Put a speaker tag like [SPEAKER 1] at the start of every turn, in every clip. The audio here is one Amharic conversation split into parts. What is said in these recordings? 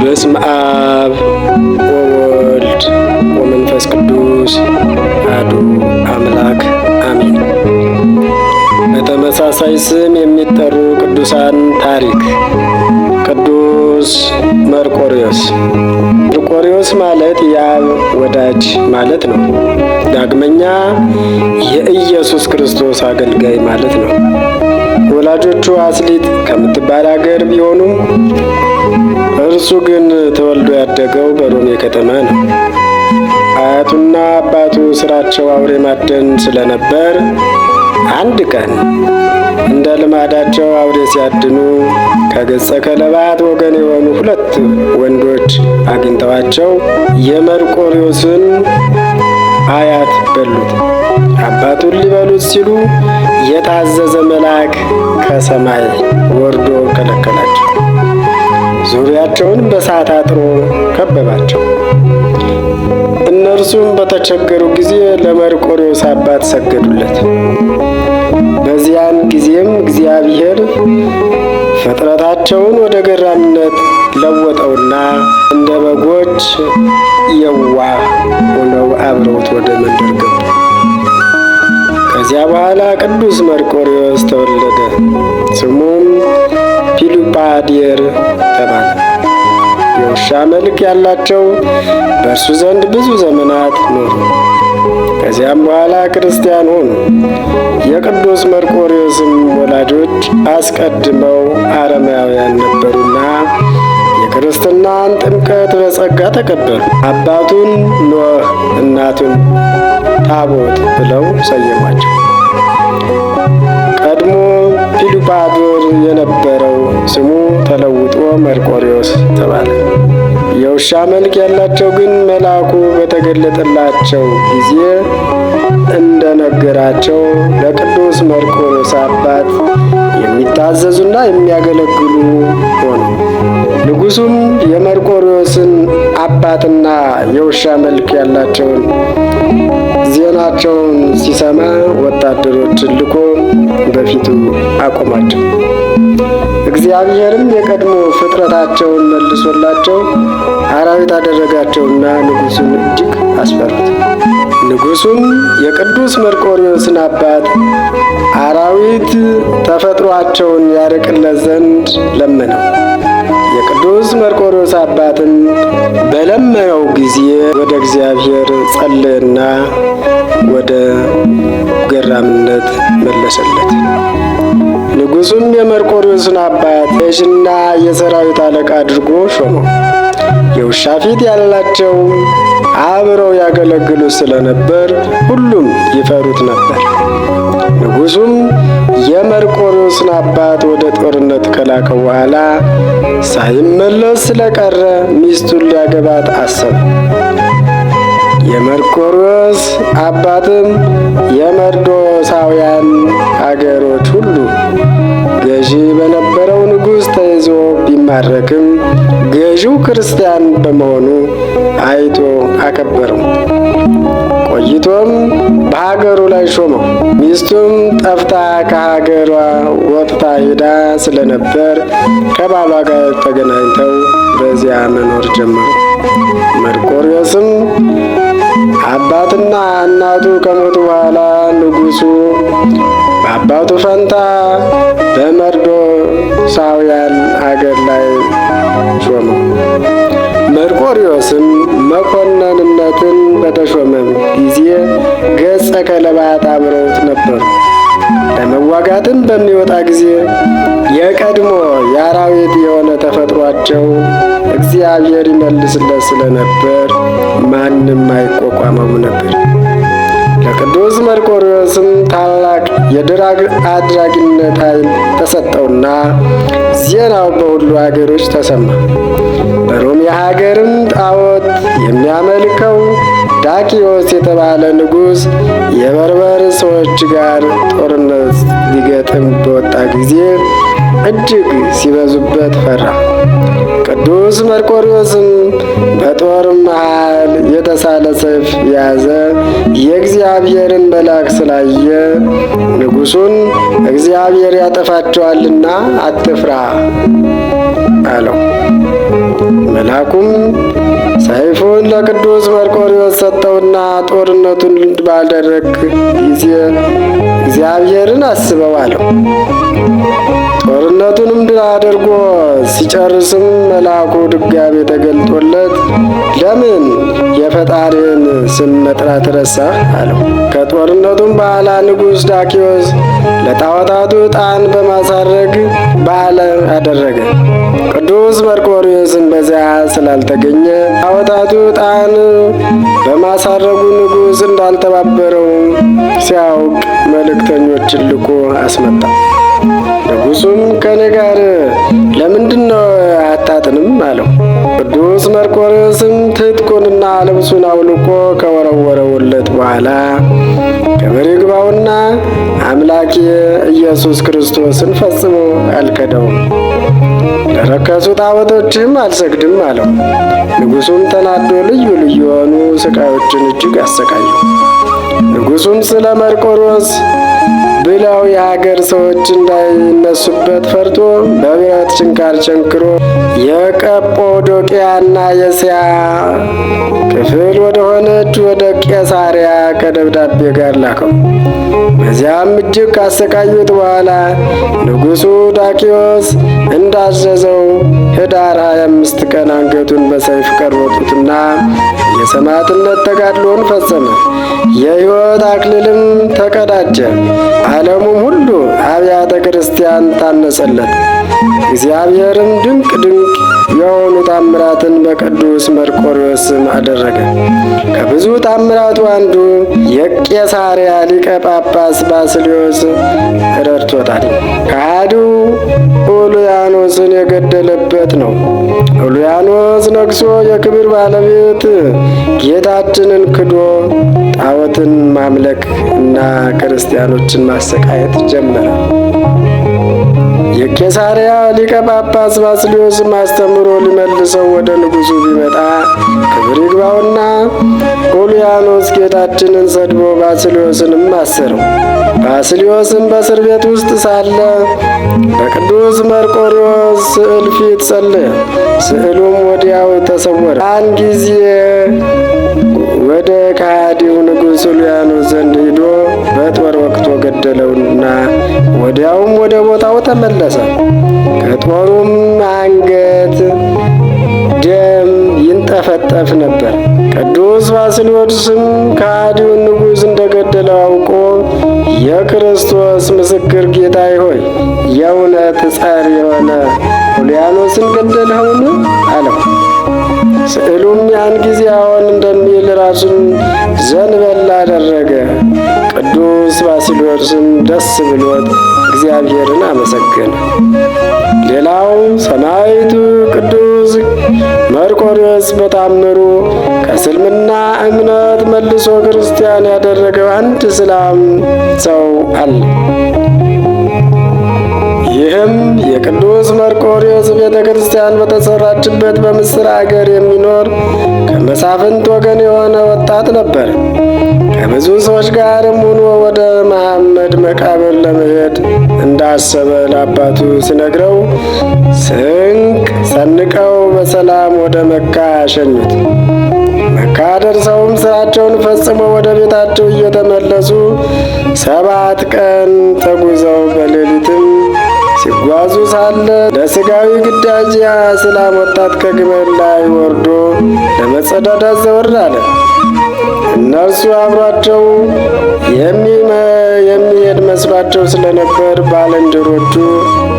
[SPEAKER 1] በስመ አብ ወወልድ ወመንፈስ ቅዱስ አሐዱ አምላክ አሜን። በተመሳሳይ ስም የሚጠሩ ቅዱሳን ታሪክ። ቅዱስ መርቆሬዎስ። መርቆሬዎስ ማለት የአብ ወዳጅ ማለት ነው። ዳግመኛ የኢየሱስ ክርስቶስ አገልጋይ ማለት ነው። ወላጆቹ አስሊጥ ከምትባል አገር ቢሆኑም እርሱ ግን ተወልዶ ያደገው በሮሜ ከተማ ነው። አያቱና አባቱ ስራቸው አውሬ ማደን ስለነበር አንድ ቀን እንደ ልማዳቸው አውሬ ሲያድኑ ከገጸ ከለባት ወገን የሆኑ ሁለት ወንዶች አግኝተዋቸው የመርቆሬዎስን አያት በሉት። አባቱን ሊበሉት ሲሉ የታዘዘ መልአክ ከሰማይ ወርዶ ከለከላቸው። ዙሪያቸውን በእሳት አጥሮ ከበባቸው። እነርሱም በተቸገሩ ጊዜ ለመርቆሬዎስ አባት ሰገዱለት። በዚያን ጊዜም እግዚአብሔር ፍጥረታቸውን ወደ ገራምነት ለወጠውና እንደ በጎች የዋህ ሆነው አብረውት ወደ መንደር ገቡ። ከዚያ በኋላ ቅዱስ መርቆሬዎስ ተወለደ። ስሙም ፒሉጳዴር ተባለ። የውሻ መልክ ያላቸው በእርሱ ዘንድ ብዙ ዘመናት ኖሩ። ከዚያም በኋላ ክርስቲያን ሆኑ። የቅዱስ መርቆሬዎስም ወላጆች አስቀድመው አረማውያን ነበሩና የክርስትናን ጥምቀት በጸጋ ተቀበሉ። አባቱን ኖህ እናቱን ታቦት ብለው ሰየሟቸው። ቀድሞ ፒሉጳዴር የነበረው ስሙ ተለውጦ መርቆሬዎስ ተባለ። የውሻ መልክ ያላቸው ግን መልአኩ በተገለጠላቸው ጊዜ እንደነገራቸው ለቅዱስ መርቆሬዎስ አባት የሚታዘዙና የሚያገለግሉ ሆኑ። ንጉሡም የመርቆሬዎስን አባትና የውሻ መልክ ያላቸውን ዜናቸውን ሲሰማ ወታደሮችን ልኮ በፊቱ አቆማቸው። እግዚአብሔርም የቀድሞ ፍጥረታቸውን መልሶላቸው አራዊት አደረጋቸውና ንጉሡን እጅግ አስፈሩት። ንጉሡም የቅዱስ መርቆሬዎስን አባት አራዊት ተፈጥሯቸውን ያርቅለት ዘንድ ለመነው። የቅዱስ መርቆሬዎስ አባትም በለመነው ጊዜ ወደ እግዚአብሔር ጸለየና ወደ ገራምነት መለሰለት። ንጉሡም የመርቆሬዎስን አባት ገዥና የሰራዊት አለቃ አድርጎ ሾመው። የውሻ ፊት ያላቸው አብረው ያገለግሉት ስለነበር ሁሉም ይፈሩት ነበር። ንጉሡም የመርቆሬዎስን አባት ወደ ጦርነት ከላከው በኋላ ሳይመለስ ስለቀረ ሚስቱን ሊያገባት አሰበ። የመርቆሬዎስ አባትም የመርዶሳውያን አገሮች ሁሉ ገዢ በነበረው ንጉሥ ተይዞ ቢማረክም ገዢው ክርስቲያን በመሆኑ አይቶ አከበረው። ቆይቶም በሀገሩ ላይ ሾመው። ሚስቱም ጠፍታ ከሀገሯ ወጥታ ሄዳ ስለነበር ከባሏ ጋር ተገናኝተው በዚያ መኖር ጀመሩ። መርቆሬዎስም አባትና እናቱ ከሞቱ በኋላ ንጉሡ በአባቱ ፈንታ በመርዶሳውያን አገር ላይ ሾመው። መርቆሬዎስም መኮንንነትን በተሾመ ጊዜ ገጸ ከለባት አብረውት ነበሩ። ለመዋጋትም በሚወጣ ጊዜ የቀድሞ የአራዊት የሆነ ተፈጥሯቸው እግዚአብሔር ይመልስለት ስለነበር ማንም አይቋቋመው ነበር። ለቅዱስ መርቆሬዎስም ታላቅ የድል አድራጊነት ኃይል ተሰጠውና ዜናው በሁሉ አገሮች ተሰማ። በሮሜ ሀገርም ጣዖት የሚያመልከው ዳኪዎስ የተባለ ንጉሥ የበርበር ሰዎች ጋር ጦርነት ሊገጥም በወጣ ጊዜ እጅግ ሲበዙበት ፈራ። ቅዱስ መርቆሬዎስም በጦር መሃል የተሳለ ሰይፍ የያዘ የእግዚአብሔርን መልአክ ስላየ ንጉሡን እግዚአብሔር ያጠፋቸዋልና አትፍራ አለው። መልአኩም ሰይፉን ለቅዱስ መርቆሬዎስ ሰጠውና ጦርነቱን ባደረግ ጊዜ እግዚአብሔርን አስበው አለው። ጦርነቱንም ድል አድርጎ ሲጨርስም መልአኩ ድጋሜ ተገልጦለት ለምን የፈጣሪን ስም መጥራት ረሳህ? አለው። ከጦርነቱም በኋላ ንጉሥ ዳኪዎስ ለጣዖታቱ ዕጣን በማሳረግ በዓል አደረገ። ቅዱስ መርቆሬዎስን በዚያ ስላልተገኘ ጣዖታቱ ዕጣን በማሳረጉ ንጉሥ እንዳልተባበረው ሲያውቅ መልእክተኞችን ልኮ አስመጣ። ንጉሡም ከኔ ጋር ለምንድነው አታጥንም? አለው። ቅዱስ መርቆሬዎስም ትጥቁንና ልብሱን አውልቆ ከወረወረውለት በኋላ ክብር ይግባውና አምላኬ ኢየሱስ ክርስቶስን ፈጽሞ አልከደውም፣ ለረከሱ ጣዖቶችም አልሰግድም አለው። ንጉሡም ተናዶ ልዩ ልዩ የሆኑ ስቃዮችን እጅግ አሰቃየው። ንጉሡም ስለ መርቆሬዎስ ብለው የሀገር ሰዎች እንዳይነሱበት ፈርቶ በብረት ችንካር ቸንክሮ የቀጶዶቅያና የእስያ ክፍል ወደ ሆነች ወደ ቄሳርያ ከደብዳቤ ጋር ላከው። በዚያም እጅግ ካሰቃዩት በኋላ ንጉሡ ዳኪዎስ እንዳዘዘው ኅዳር 25 ቀን አንገቱን በሰይፍ ቀረጡትና የሰማዕትነት ተጋድሎን ፈጸመ። የሕይወት አክሊልም ተቀዳጀ። ዓለሙም ሁሉ አብያተ ክርስቲያን ታነጸለት። እግዚአብሔርም ድንቅ ድንቅ የሆኑ ታምራትን በቅዱስ መርቆሬዎስ ስም አደረገ። ከብዙ ታምራቱ አንዱ የቄሳርያ ሊቀ ጳጳስ ባስልዮስ ረድቶታል። ከሃዲው ኡልያኖስን የገደለበት ነው። ኡልያኖስ ነግሶ የክብር ባለቤት ጌታችንን ክዶ ጣዖትን ማምለክ እና ክርስቲያኖችን ማሰቃየት ጀመረ። የቄሳርያ ሊቀ ጳጳስ ባስልዮስም አስተምሮ ሊመልሰው ወደ ንጉሡ ቢመጣ ክብር ይግባውና ኡልያኖስ ጌታችንን ሰድቦ ባስልዮስንም አሰረው። ባስልዮስም በእስር ቤት ውስጥ ሳለ በቅዱስ መርቆሬዎስ ስዕል ፊት ጸለየ። ስዕሉም ወዲያው ተሰወረ። ያን ጊዜ ወደ ከሃዲው ንጉሥ ኡልያኖስ ዘንድ ሂዶ በጦር ወቅቶ ገደለውና ወዲያውም ወደ ቦታው ተመለሰ። ከጦሩም አንገት ደም ይንጠፈጠፍ ነበር። ቅዱስ ባስልዮስም ከሃዲውን ንጉሥ እንደገደለው አውቆ የክርስቶስ ምስክር ጌታዬ ሆይ የእውነት ጸር የሆነ ኡልያኖስን ገደልኸውን? አለው። ስዕሉም ያን ጊዜ አዎን እንደሚል ራሱን ዘንበል አደረገ። ቅዱስ ባስልዮስም ደስ ብሎት እግዚአብሔርን አመሰገነ። ሌላው ሰማዕቱ ቅዱስ መርቆሬዎስ በታምሩ ከእስልምና እምነት መልሶ ክርስቲያን ያደረገው አንድ እስላም ሰው አለ። ይህም የቅዱስ መርቆሬዎስ ቤተ ክርስቲያን በተሰራችበት በምስር አገር የሚኖር ከመሳፍንት ወገን የሆነ ወጣት ነበር። ከብዙ ሰዎች ጋርም ሆኖ ወደ መሐመድ መቃብር ለመሄድ እንዳሰበ ለአባቱ ሲነግረው ስንቅ ሰንቀው በሰላም ወደ መካ ሸኙት። መካ ደርሰውም ስራቸውን ፈጽመው ወደ ቤታቸው እየተመለሱ 7 ቀን ተጉዘው በሌሊትም ሲጓዙ ሳለ ለሥጋዊ ግዳጅ የእስላም ወጣት ከግመል ላይ ወርዶ ለመጸዳዳት ዘወር አለ። እነርሱ አብሯቸው የሚሄድ መስሏቸው ስለነበር ባልንጀሮቹ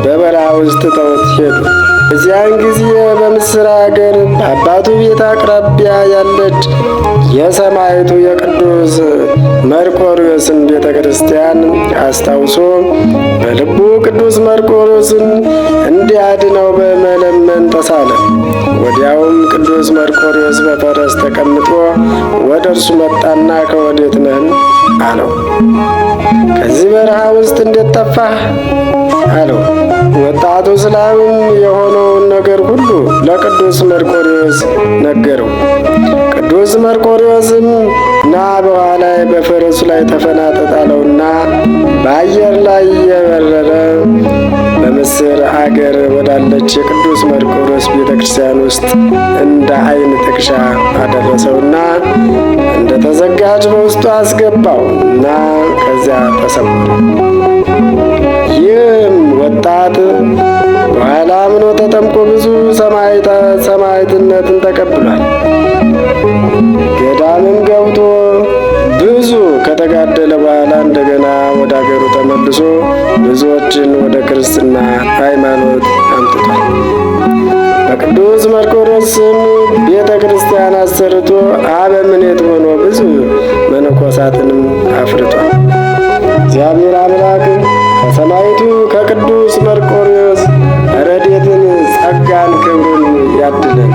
[SPEAKER 1] በበረሃ ውስጥ ትተውት ሄዱ። በዚያን ጊዜ በምስር አገር በአባቱ ቤት አቅራቢያ ያለች የሰማዕቱ የቅዱስ መርቆሬዎስን ቤተ ክርስቲያን አስታውሶ በልቡ ቅዱስ መርቆሬዎስን እንዲያድነው በመለመን ተሳለ። ወዲያውም ቅዱስ መርቆሬዎስ በፈረስ ተቀምጦ ወደ እርሱ መጣና ከወዴት ነህን? አለው። ከዚህ በረሃ ውስጥ እንዴት ጠፋህ? አለው። ወጣቱ እስላምም የሆነውን ነገር ሁሉ ለቅዱስ መርቆሬዎስ ነገረው። ቅዱስ መርቆሬዎስም ና በኋላ በፈረሱ ላይ ተፈናጠጥ አለውና በአየር ላይ እየበረረ በምስር አገር ወዳለች የቅዱስ መርቆሬዎስ ቤተ ክርስቲያን ውስጥ እንደ ዓይን ጥቅሻ አደረሰውና እንደ ተዘጋጅ በውስጡ አስገባው እና ከዚያ ተሰወረ። ይህም ወጣት በኋላ አምኖ ተጠምቆ ብዙ ሰማዕትነትን ተቀብሏል። ገዳምም ገብቶ ብዙ ከተጋደለ በኋላ እንደገና ወደ አገሩ ተመልሶ ብዙዎችን ወደ ክርስትና ሃይማኖት አምጥቷል። በቅዱስ መርቆሬዎስ ስም ቤተ ክርስቲያን አሰርቶ አበምኔት ሆኖ ብዙ መነኮሳትንም አፍርቷል። እግዚአብሔር አምላክ ከሰማዕቱ ከቅዱስ መርቆሬዎስ ረድኤትን፣ ጸጋን፣ ክብርን ያድለን።